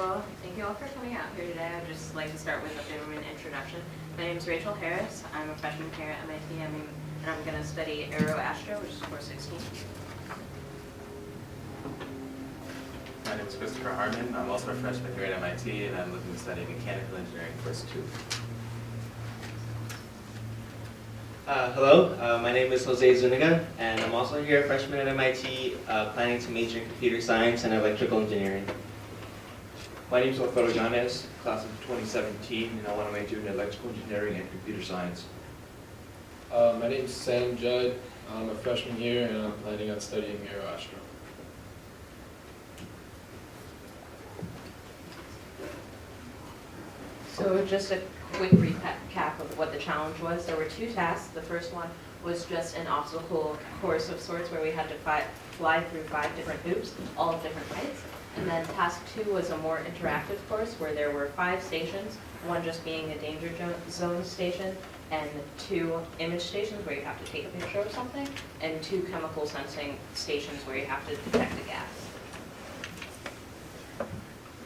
Well, thank you all for coming out here today. I'd just like to start with a bit of an introduction. My name is Rachel Harris. I'm a freshman here at MIT, and I'm going to study Aeroastro, which is course 16. My name is Christopher Harmon. I'm also a freshman here at MIT, and I'm looking to study mechanical engineering course 2. Hello, my name is Jose Zuniga, and I'm also here, a freshman at MIT, planning to major in computer science and electrical engineering. My name is Alfredo Yanez, class of 2017, and I want to major in electrical engineering and computer science. My name is Sam Judd. I'm a freshman here, and I'm planning on studying Aeroastro. So just a quick recap of what the challenge was. There were 2 tasks. The first one was just an obstacle course of sorts where we had to fly through 5 different hoops, all of different heights. And then task 2 was a more interactive course where there were 5 stations, one just being a danger zone station, and 2 image stations where you have to take a picture of something, and 2 chemical sensing stations where you have to detect a gas.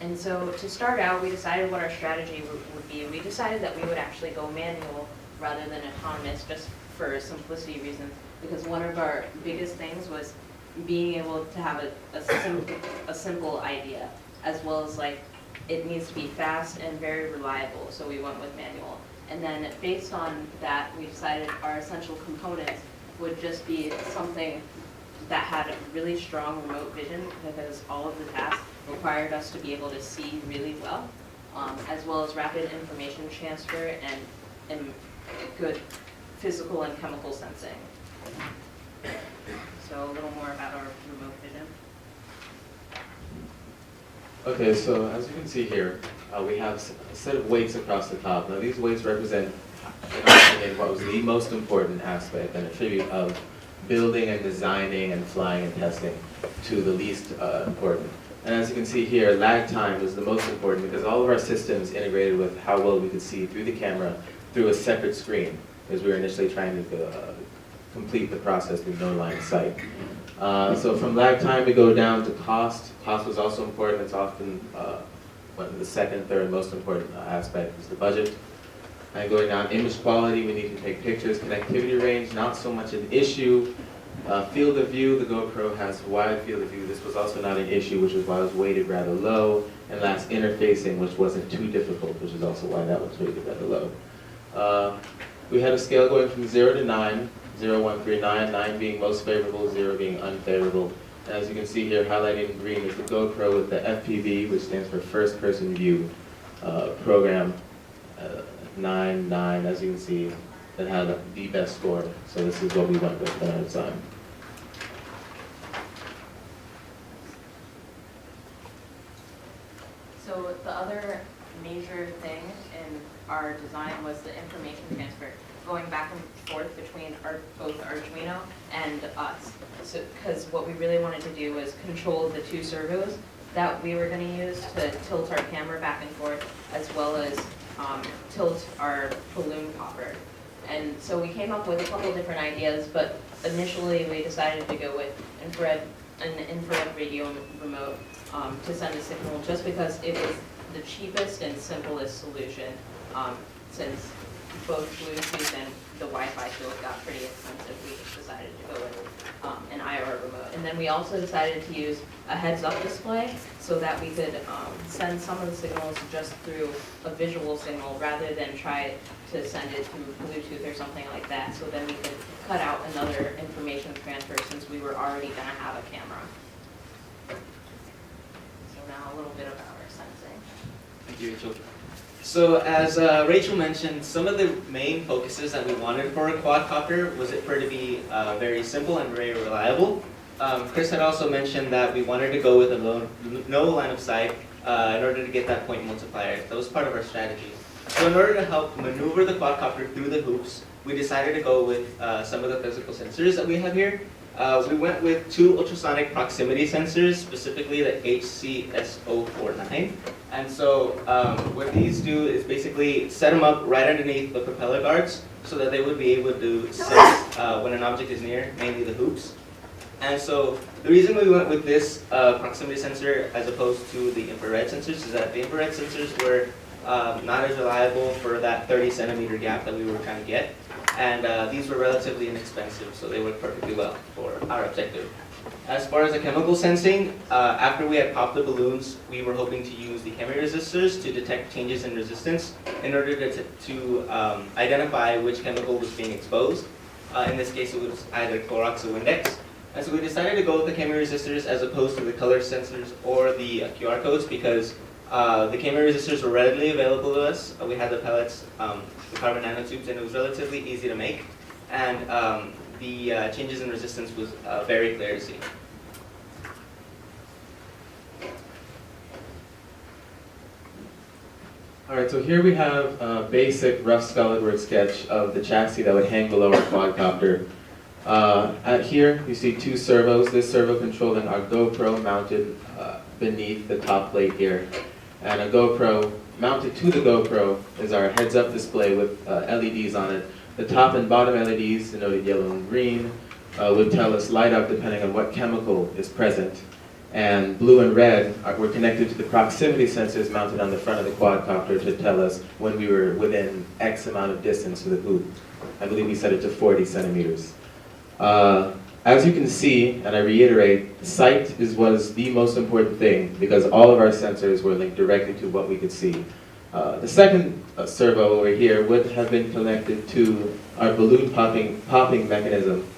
And so to start out, we decided what our strategy would be. We decided that we would actually go manual rather than autonomous, just for simplicity reasons, because one of our biggest things was being able to have a simple idea, as well as like it needs to be fast and very reliable, so we went with manual. And then based on that, we decided our essential components would just be something that had a really strong remote vision, because all of the tasks required us to be able to see really well, as well as rapid information transfer and good physical and chemical sensing. So a little more about our remote vision. Okay, so as you can see here, we have a set of weights across the top. Now these weights represent, in our opinion, what was the most important aspect and attribute of building and designing and flying and testing to the least important. And as you can see here, lag time is the most important because all of our systems integrated with how well we could see through the camera through a separate screen, because we were initially trying to complete the process through no line of sight. So from lag time we go down to cost. Cost was also important. It's often the second, third most important aspect is the budget. And going down, image quality, we need to take pictures. Connectivity range, not so much an issue. Field of view, the GoPro has wide field of view. This was also not an issue, which is why it was weighted rather low. And last, interfacing, which wasn't too difficult, which is also why that was rated rather low. We had a scale going from 0 to 9, 0, 1, 3, 9, 9 being most favorable, 0 being unfavorable. And as you can see here, highlighted in green is the GoPro with the FPV, which stands for First Person View program. 9, 9, as you can see, that had the best score. So this is what we went with at the time. So the other major thing in our design was the information transfer, going back and forth between both Arduino and us. So, because what we really wanted to do was control the 2 servos that we were going to use to tilt our camera back and forth, as well as tilt our balloon popper. And so we came up with a couple different ideas, but initially we decided to go with an infrared radio remote to send a signal, just because it was the cheapest and simplest solution, since both Bluetooth and the Wi-Fi field got pretty expensive. We just decided to go with an IR remote. And then we also decided to use a heads-up display so that we could send some of the signals just through a visual signal rather than try to send it through Bluetooth or something like that. So then we could cut out another information transfer, since we were already going to have a camera. So now a little bit about our sensing. Thank you, Rachel. So as Rachel mentioned, some of the main focuses that we wanted for a quadcopter was for it to be very simple and very reliable. Chris had also mentioned that we wanted to go with no line of sight in order to get that point multiplier. That was part of our strategy. So in order to help maneuver the quadcopter through the hoops, we decided to go with some of the physical sensors that we have here. We went with 2 ultrasonic proximity sensors, specifically the HCSO49. And so what these do is basically set them up right underneath the propeller guards so that they would be able to sense when an object is near, mainly the hoops. And so the reason we went with this proximity sensor as opposed to the infrared sensors is that the infrared sensors were not as reliable for that 30 centimeter gap that we were trying to get. And these were relatively inexpensive, so they work perfectly well for our objective. As far as the chemical sensing, after we had popped the balloons, we were hoping to use the chemiresistors to detect changes in resistance in order to identify which chemical was being exposed. In this case, it was either Clorox or Windex. And so we decided to go with the chemiresistors as opposed to the color sensors or the QR codes because the chemiresistors were readily available to us. We had the pellets, the carbon nanotubes, and it was relatively easy to make. And the changes in resistance was very clear to see. All right, so here we have a basic rough SolidWorks sketch of the chassis that would hang below our quadcopter. Here you see two servos, this servo controlling our GoPro mounted beneath the top plate here. And a GoPro mounted to the GoPro is our heads-up display with LEDs on it. The top and bottom LEDs, denoted yellow and green, would tell us light up depending on what chemical is present. And blue and red were connected to the proximity sensors mounted on the front of the quadcopter to tell us when we were within X amount of distance to the hoop. I believe we set it to 40 centimeters. As you can see, and I reiterate, sight was the most important thing because all of our sensors were linked directly to what we could see. The second servo over here would have been connected to our balloon popping mechanism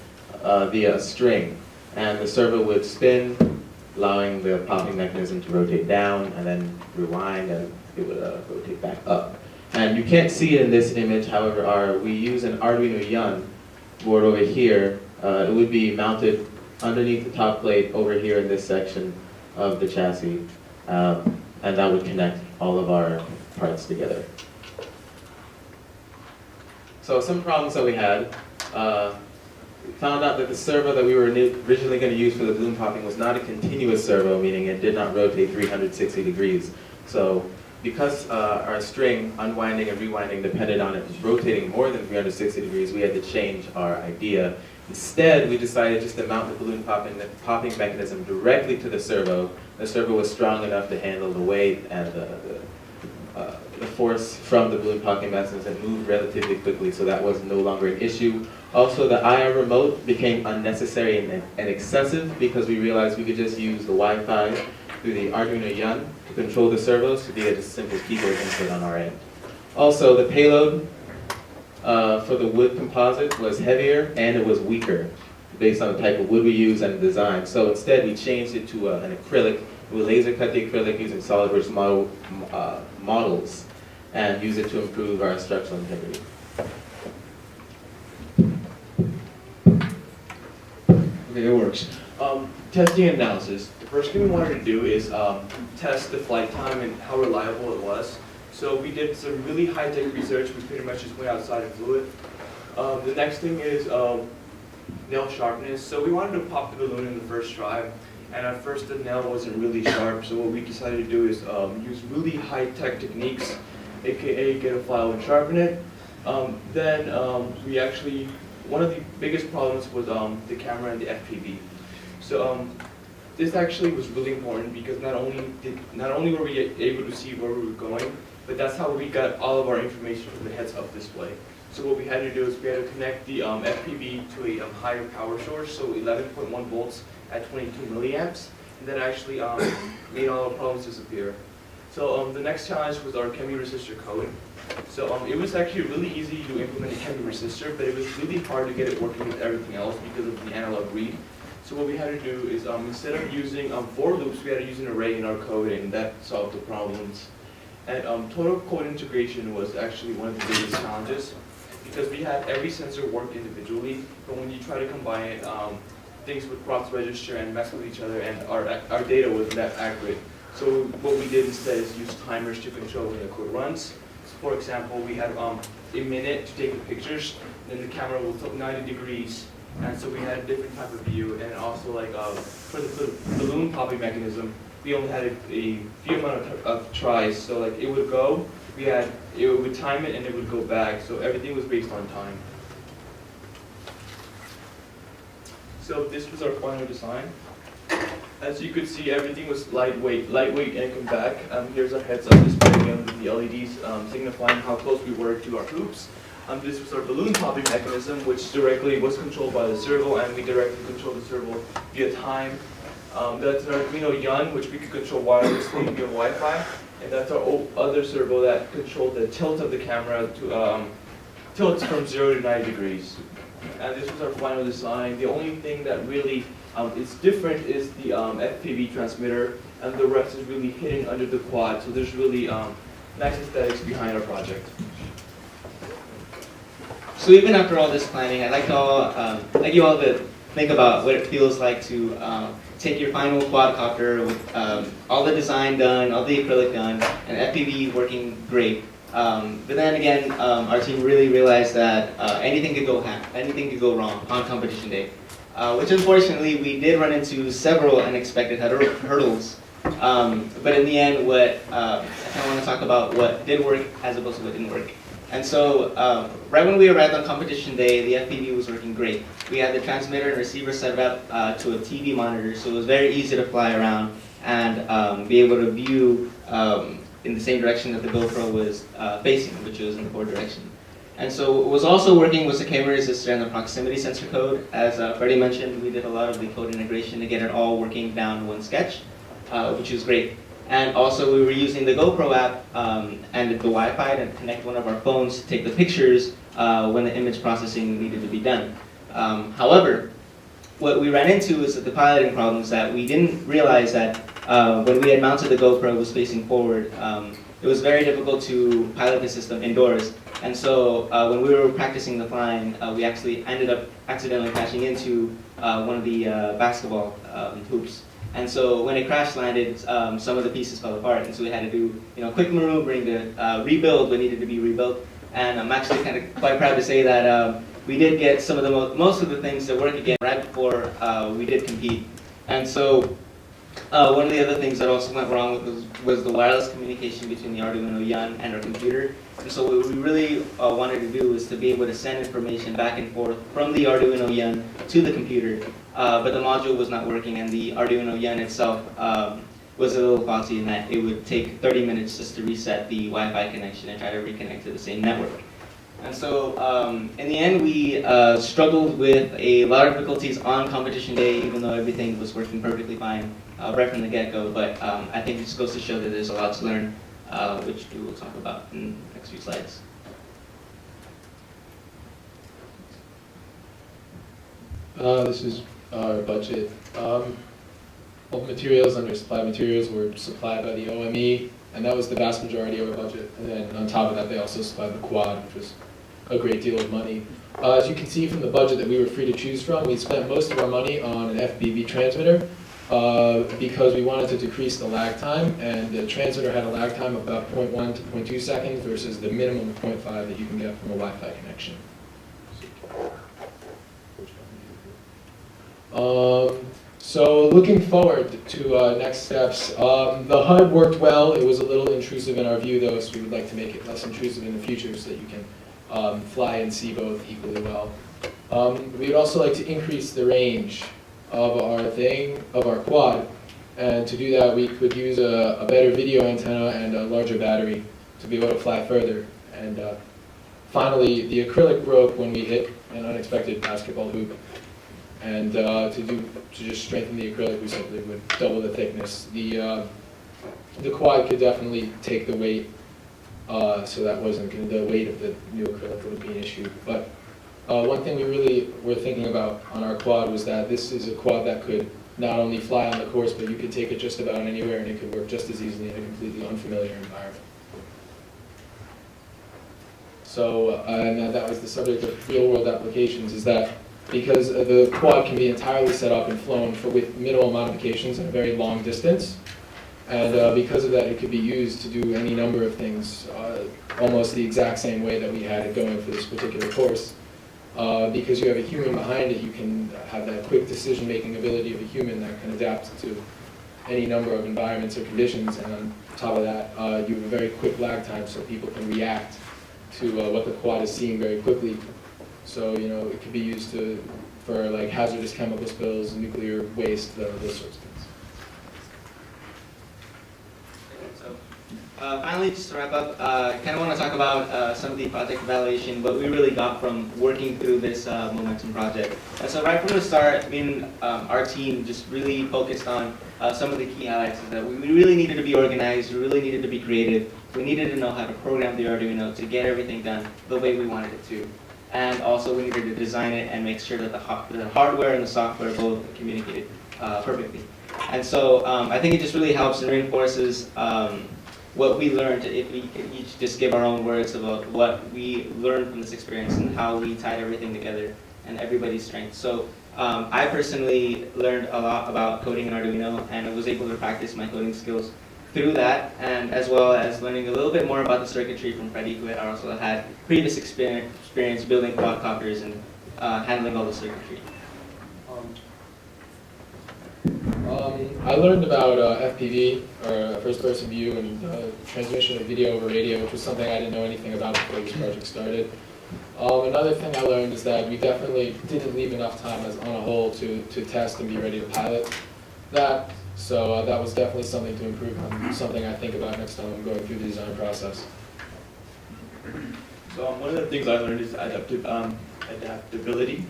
via a string. And the servo would spin, allowing the popping mechanism to rotate down and then rewind and it would rotate back up. And you can't see it in this image, however, we use an Arduino Yun board over here. It would be mounted underneath the top plate over here in this section of the chassis, and that would connect all of our parts together. So some problems that we had. We found out that the servo that we were originally going to use for the balloon popping was not a continuous servo, meaning it did not rotate 360 degrees. So because our string unwinding and rewinding depended on it rotating more than 360 degrees, we had to change our idea. Instead, we decided just to mount the balloon popping mechanism directly to the servo. The servo was strong enough to handle the weight and the force from the balloon popping mechanism and moved relatively quickly, so that was no longer an issue. Also, the IR remote became unnecessary and excessive because we realized we could just use the Wi-Fi through the Arduino Yun to control the servos via just simple keyboard input on our end. Also, the payload for the wood composite was heavier and it was weaker based on the type of wood we use and the design. So instead, we changed it to an acrylic. We laser cut the acrylic using SolidWorks models and use it to improve our structural integrity. Okay, it works. Testing and analysis. The first thing we wanted to do is test the flight time and how reliable it was. So we did some really high-tech research. We pretty much just went outside and flew it. The next thing is nail sharpness. So we wanted to pop the balloon in the first try. And at first the nail wasn't really sharp. So what we decided to do is use really high-tech techniques, aka get a file and sharpen it. We actually, one of the biggest problems was the camera and the FPV. So this actually was really important because not only were we able to see where we were going, but that's how we got all of our information from the heads-up display. So what we had to do is we had to connect the FPV to a higher power source, so 11.1 volts at 22 milliamps, and that actually made all our problems disappear. So the next challenge was our chemiresistor code. So it was actually really easy to implement a chemiresistor, but it was really hard to get it working with everything else because of the analog read. So what we had to do is instead of using for loops, we had to use an array in our code, and that solved the problems. And total code integration was actually one of the biggest challenges because we had every sensor work individually, but when you try to combine it, things would cross-register and mess with each other, and our data wasn't that accurate. So what we did instead is use timers to control when the code runs. So for example, we had a minute to take the pictures, then the camera will tilt 90 degrees, and so we had a different type of view. And also, like for the balloon popping mechanism, we only had a few amount of tries. So like it would go, it would time it, and it would go back. So everything was based on time. So this was our final design. As you could see, everything was lightweight and compact. Here's our heads-up display again with the LEDs signifying how close we were to our hoops. This was our balloon popping mechanism, which directly was controlled by the servo, and we directly controlled the servo via time. That's an Arduino Yun, which we could control wirelessly via Wi-Fi. And that's our other servo that controlled the tilt of the camera to tilts from 0 to 90 degrees. And this was our final design. The only thing that really is different is the FPV transmitter, and the rest is really hidden under the quad. So there's really nice aesthetics behind our project. So even after all this planning, I'd like you all to think about what it feels like to take your final quadcopter with all the design done, all the acrylic done, and FPV working great. But then again, our team really realized that anything could go wrong on competition day, which unfortunately we did run into several unexpected hurdles. But in the end, I kind of want to talk about what did work as opposed to what didn't work. And so, right when we arrived on competition day, the FPV was working great. We had the transmitter and receiver set up to a TV monitor, so it was very easy to fly around and be able to view in the same direction that the GoPro was facing, which was in the forward direction. And so what was also working was the camera resistor and the proximity sensor code. As Freddie mentioned, we did a lot of the code integration to get it all working down in one sketch, which was great. And also we were using the GoPro app and the Wi-Fi to connect one of our phones to take the pictures when the image processing needed to be done. However, what we ran into is that the piloting problems that we didn't realize that when we had mounted the GoPro was facing forward, it was very difficult to pilot the system indoors. And so when we were practicing the flying, we actually ended up accidentally crashing into one of the basketball hoops. And so when it crash landed, some of the pieces fell apart, and so we had to do quick maneuvering to rebuild what needed to be rebuilt. And I'm actually kind of quite proud to say that we did get some of the most of the things to work again right before we did compete. And so one of the other things that also went wrong was the wireless communication between the Arduino Yun and our computer. And so what we really wanted to do was to be able to send information back and forth from the Arduino Yun to the computer. But the module was not working, and the Arduino Yun itself was a little faulty in that it would take 30 minutes just to reset the Wi-Fi connection and try to reconnect to the same network. And so in the end, we struggled with a lot of difficulties on competition day, even though everything was working perfectly fine right from the get-go. But I think it just goes to show that there's a lot to learn, which we will talk about in the next few slides. This is our budget. All the materials under supplied materials were supplied by the OME, and that was the vast majority of our budget. And then on top of that, they also supplied the quad, which was a great deal of money. As you can see from the budget that we were free to choose from, we spent most of our money on an FPV transmitter because we wanted to decrease the lag time, and the transmitter had a lag time of about 0.1 to 0.2 seconds versus the minimum of 0.5 that you can get from a Wi-Fi connection. So looking forward to next steps, the HUD worked well. It was a little intrusive in our view though, so we would like to make it less intrusive in the future so that you can fly and see both equally well. We would also like to increase the range of our quad, and to do that we could use a better video antenna and a larger battery to be able to fly further. And finally, the acrylic broke when we hit an unexpected basketball hoop. And to just strengthen the acrylic, we simply would double the thickness. The quad could definitely take the weight, so that wasn't the weight of the new acrylic wouldn't be an issue. But one thing we really were thinking about on our quad was that this is a quad that could not only fly on the course, but you could take it just about anywhere, and it could work just as easily in a completely unfamiliar environment. So, and that was the subject of real-world applications, is that because the quad can be entirely set up and flown with minimal modifications at a very long distance. And because of that, it could be used to do any number of things, almost the exact same way that we had it going for this particular course. Because you have a human behind it, you can have that quick decision-making ability of a human that can adapt to any number of environments or conditions. And on top of that, you have a very quick lag time so people can react to what the quad is seeing very quickly. So, it could be used for like hazardous chemical spills, nuclear waste, those sorts of things. So, finally, just to wrap up, I kind of want to talk about some of the project evaluation, what we really got from working through this Momentum project. And so right from the start, our team just really focused on some of the key highlights is that we really needed to be organized, we really needed to be creative, we needed to know how to program the Arduino to get everything done the way we wanted it to. And also we needed to design it and make sure that the hardware and the software both communicated perfectly. And so I think it just really helps and reinforces what we learned if we could each just give our own words about what we learned from this experience and how we tied everything together and everybody's strengths. So I personally learned a lot about coding in Arduino and I was able to practice my coding skills through that, and as well as learning a little bit more about the circuitry from Freddie, who had also had previous experience building quadcopters and handling all the circuitry. I learned about FPV, or first-person view, and transmission of video over radio, which was something I didn't know anything about before this project started. Another thing I learned is that we definitely didn't leave enough time on a whole to test and be ready to pilot that. So that was definitely something to improve on, something I think about next time I'm going through the design process. So one of the things I learned is adaptability.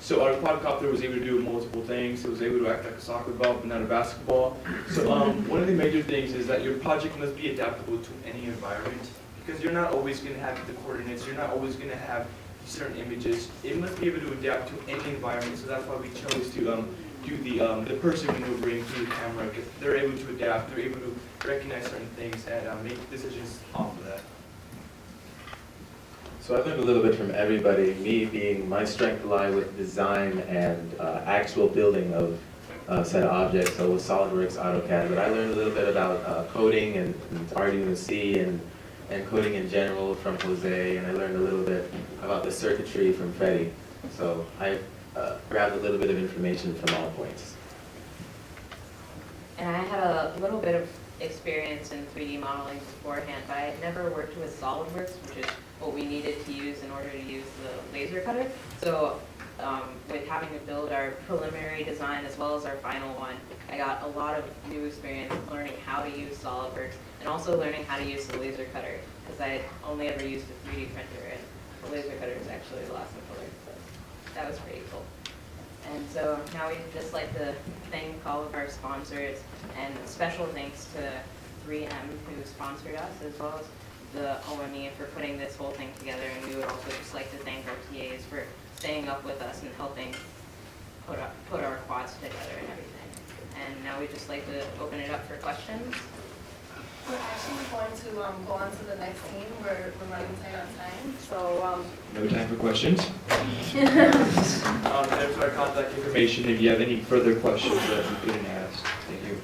So our quadcopter was able to do multiple things. It was able to act like a soccer ball, but not a basketball. So one of the major things is that your project must be adaptable to any environment, because you're not always going to have the coordinates. You're not always going to have certain images. It must be able to adapt to any environment. So that's why we chose to do the person maneuvering through the camera. Because they're able to adapt. They're able to recognize certain things and make decisions off of that. So I learned a little bit from everybody, my strength lie with design and actual building of set of objects, so with SolidWorks, AutoCAD, but I learned a little bit about coding and Arduino C and coding in general from Jose, and I learned a little bit about the circuitry from Freddie. So I grabbed a little bit of information from all points. And I had a little bit of experience in 3D modeling beforehand, but I had never worked with SolidWorks, which is what we needed to use in order to use the laser cutter. So with having to build our preliminary design as well as our final one, I got a lot of new experience learning how to use SolidWorks and also learning how to use the laser cutter, because I had only ever used a 3D printer and the laser cutter is actually the last color. So that was pretty cool. And so now we'd just like to thank all of our sponsors, and special thanks to 3M who sponsored us, as well as the OME for putting this whole thing together. And we would also just like to thank our TAs for staying up with us and helping put our quads together and everything. And now we'd just like to open it up for questions. We're actually going to go on to the next team. We're running tight on time. So No time for questions. There's our contact information if you have any further questions that you couldn't ask. Thank you.